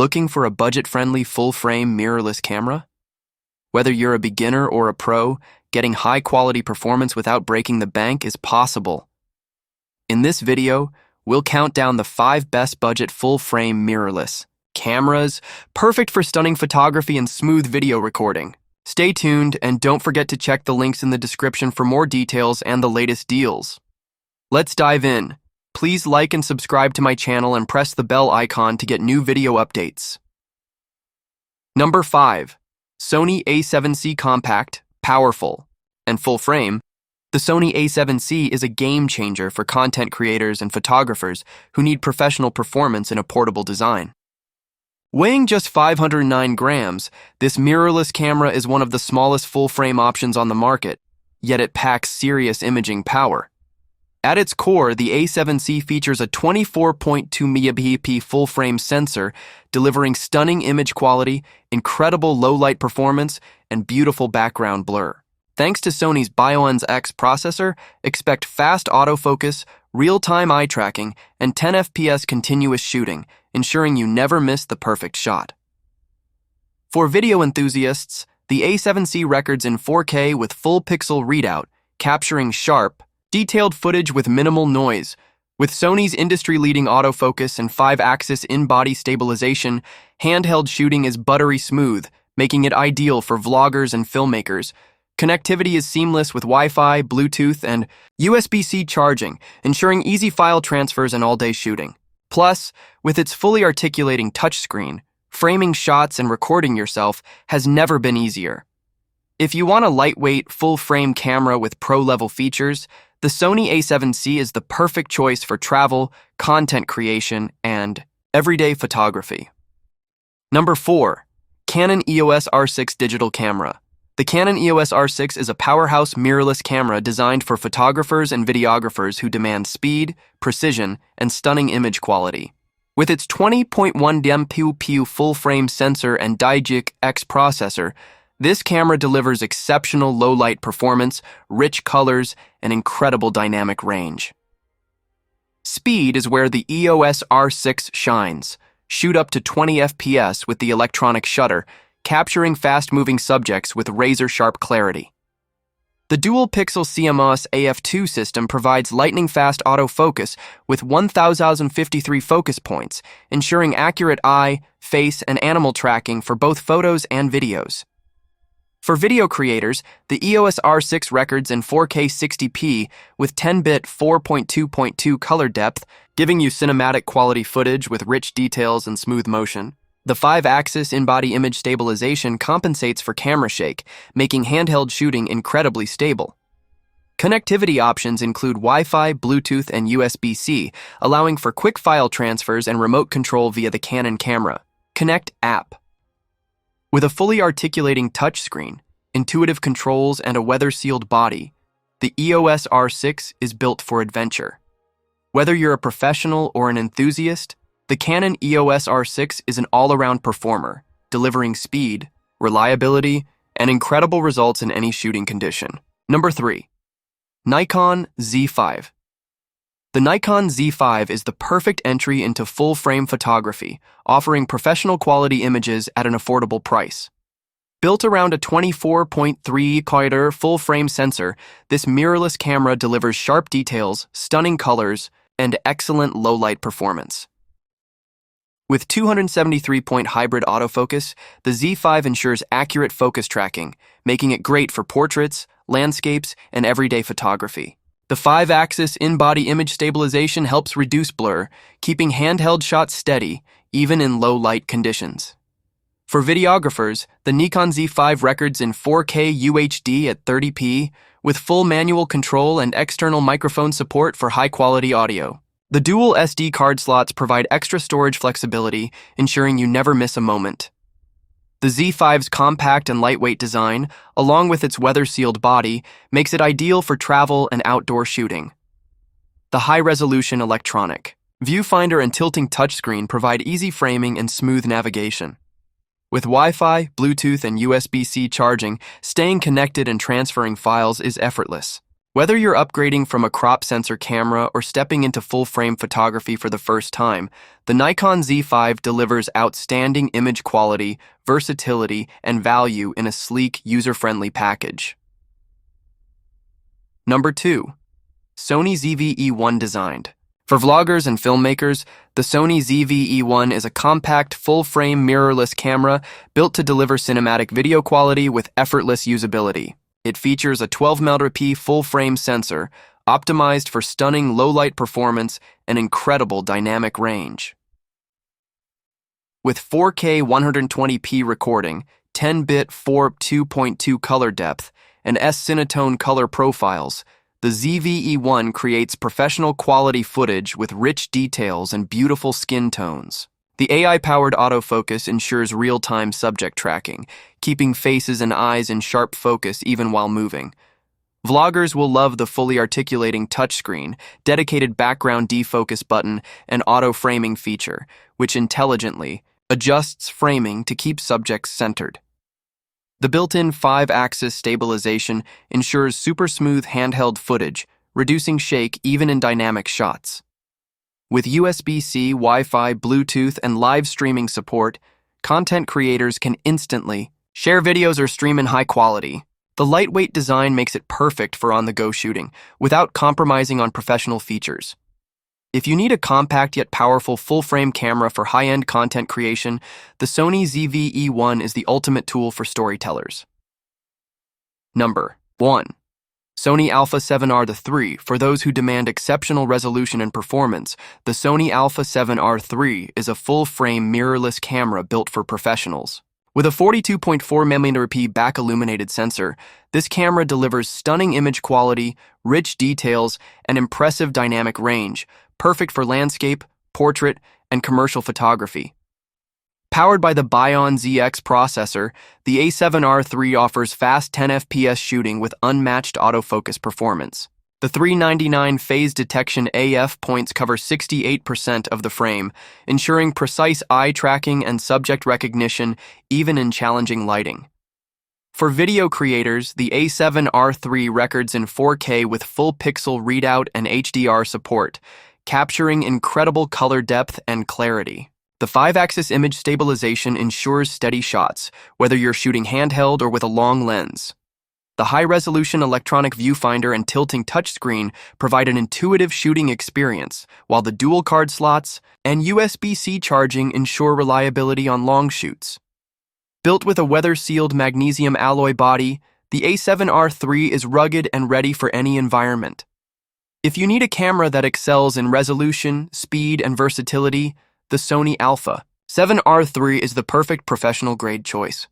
Looking for a budget-friendly full-frame mirrorless camera? Whether you're a beginner or a pro, getting high-quality performance without breaking the bank is possible. In this video, we'll count down the 5 best budget full-frame mirrorless cameras, perfect for stunning photography and smooth video recording. Stay tuned and don't forget to check the links in the description for more details and the latest deals. Let's dive in. Please like and subscribe to my channel and press the bell icon to get new video updates. Number 5. Sony A7C Compact, Powerful, and Full Frame. The Sony A7C is a game changer for content creators and photographers who need professional performance in a portable design. Weighing just 509 grams, this mirrorless camera is one of the smallest full-frame options on the market, yet it packs serious imaging power. At its core, the A7C features a 24.2 megapixel full-frame sensor, delivering stunning image quality, incredible low-light performance, and beautiful background blur. Thanks to Sony's Biolens X processor, expect fast autofocus, real-time eye tracking, and 10 FPS continuous shooting, ensuring you never miss the perfect shot. For video enthusiasts, the A7C records in 4K with full pixel readout, capturing sharp, detailed footage with minimal noise. With Sony's industry-leading autofocus and 5-axis in-body stabilization, handheld shooting is buttery smooth, making it ideal for vloggers and filmmakers. Connectivity is seamless with Wi-Fi, Bluetooth, and USB-C charging, ensuring easy file transfers and all-day shooting. Plus, with its fully articulating touchscreen, framing shots and recording yourself has never been easier. If you want a lightweight, full-frame camera with pro-level features, the Sony A7C is the perfect choice for travel, content creation, and everyday photography. Number 4. Canon EOS R6 Digital Camera. The Canon EOS R6 is a powerhouse mirrorless camera designed for photographers and videographers who demand speed, precision, and stunning image quality. With its 20.1 MP full-frame sensor and Digic X processor, this camera delivers exceptional low-light performance, rich colors, and incredible dynamic range. Speed is where the EOS R6 shines. Shoot up to 20 FPS with the electronic shutter, capturing fast-moving subjects with razor-sharp clarity. The dual-pixel CMOS AF2 system provides lightning-fast autofocus with 1053 focus points, ensuring accurate eye, face, and animal tracking for both photos and videos. For video creators, the EOS R6 records in 4K 60p with 10-bit 4.2.2 color depth, giving you cinematic quality footage with rich details and smooth motion. The 5-axis in-body image stabilization compensates for camera shake, making handheld shooting incredibly stable. Connectivity options include Wi-Fi, Bluetooth, and USB-C, allowing for quick file transfers and remote control via the Canon camera. Connect app. With a fully articulating touchscreen, intuitive controls, and a weather-sealed body, the EOS R6 is built for adventure. Whether you're a professional or an enthusiast, the Canon EOS R6 is an all-around performer, delivering speed, reliability, and incredible results in any shooting condition. Number 3. Nikon Z5. The Nikon Z5 is the perfect entry into full-frame photography, offering professional-quality images at an affordable price. Built around a 24.3 full-frame sensor, this mirrorless camera delivers sharp details, stunning colors, and excellent low-light performance. With 273-point hybrid autofocus, the Z5 ensures accurate focus tracking, making it great for portraits, landscapes, and everyday photography. The 5-axis in-body image stabilization helps reduce blur, keeping handheld shots steady, even in low-light conditions. For videographers, the Nikon Z5 records in 4K UHD at 30p, with full manual control and external microphone support for high-quality audio. The dual SD card slots provide extra storage flexibility, ensuring you never miss a moment. The Z5's compact and lightweight design, along with its weather-sealed body, makes it ideal for travel and outdoor shooting. The high-resolution electronic viewfinder and tilting touchscreen provide easy framing and smooth navigation. With Wi-Fi, Bluetooth, and USB-C charging, staying connected and transferring files is effortless. Whether you're upgrading from a crop sensor camera or stepping into full-frame photography for the first time, the Nikon Z5 delivers outstanding image quality, versatility, and value in a sleek, user-friendly package. Number 2. Sony ZV-E1 designed. For vloggers and filmmakers, the Sony ZV-E1 is a compact, full-frame mirrorless camera built to deliver cinematic video quality with effortless usability. It features a 12-megapixel full-frame sensor, optimized for stunning low-light performance and incredible dynamic range. With 4K 120p recording, 10-bit 4:2.2 color depth, and S-Cinetone color profiles, the ZV-E1 creates professional quality footage with rich details and beautiful skin tones. The AI-powered autofocus ensures real-time subject tracking, keeping faces and eyes in sharp focus even while moving. Vloggers will love the fully articulating touchscreen, dedicated background defocus button, and auto-framing feature, which intelligently adjusts framing to keep subjects centered. The built-in 5-axis stabilization ensures super smooth handheld footage, reducing shake even in dynamic shots. With USB-C, Wi-Fi, Bluetooth, and live streaming support, content creators can instantly share videos or stream in high quality. The lightweight design makes it perfect for on-the-go shooting, without compromising on professional features. If you need a compact yet powerful full-frame camera for high-end content creation, the Sony ZV-E1 is the ultimate tool for storytellers. Number 1. Sony Alpha 7R III. For those who demand exceptional resolution and performance, the Sony Alpha 7R III is a full-frame mirrorless camera built for professionals. With a 42.4mm back-illuminated sensor, this camera delivers stunning image quality, rich details, and impressive dynamic range, perfect for landscape, portrait, and commercial photography. Powered by the Bion ZX processor, the A7R3 offers fast 10 FPS shooting with unmatched autofocus performance. The 399 phase detection AF points cover 68% of the frame, ensuring precise eye tracking and subject recognition even in challenging lighting. For video creators, the A7R3 records in 4K with full pixel readout and HDR support, capturing incredible color depth and clarity. The 5-axis image stabilization ensures steady shots, whether you're shooting handheld or with a long lens. The high-resolution electronic viewfinder and tilting touchscreen provide an intuitive shooting experience, while the dual card slots and USB-C charging ensure reliability on long shoots. Built with a weather-sealed magnesium alloy body, the A7R3 is rugged and ready for any environment. If you need a camera that excels in resolution, speed, and versatility, the Sony Alpha 7R III is the perfect professional-grade choice.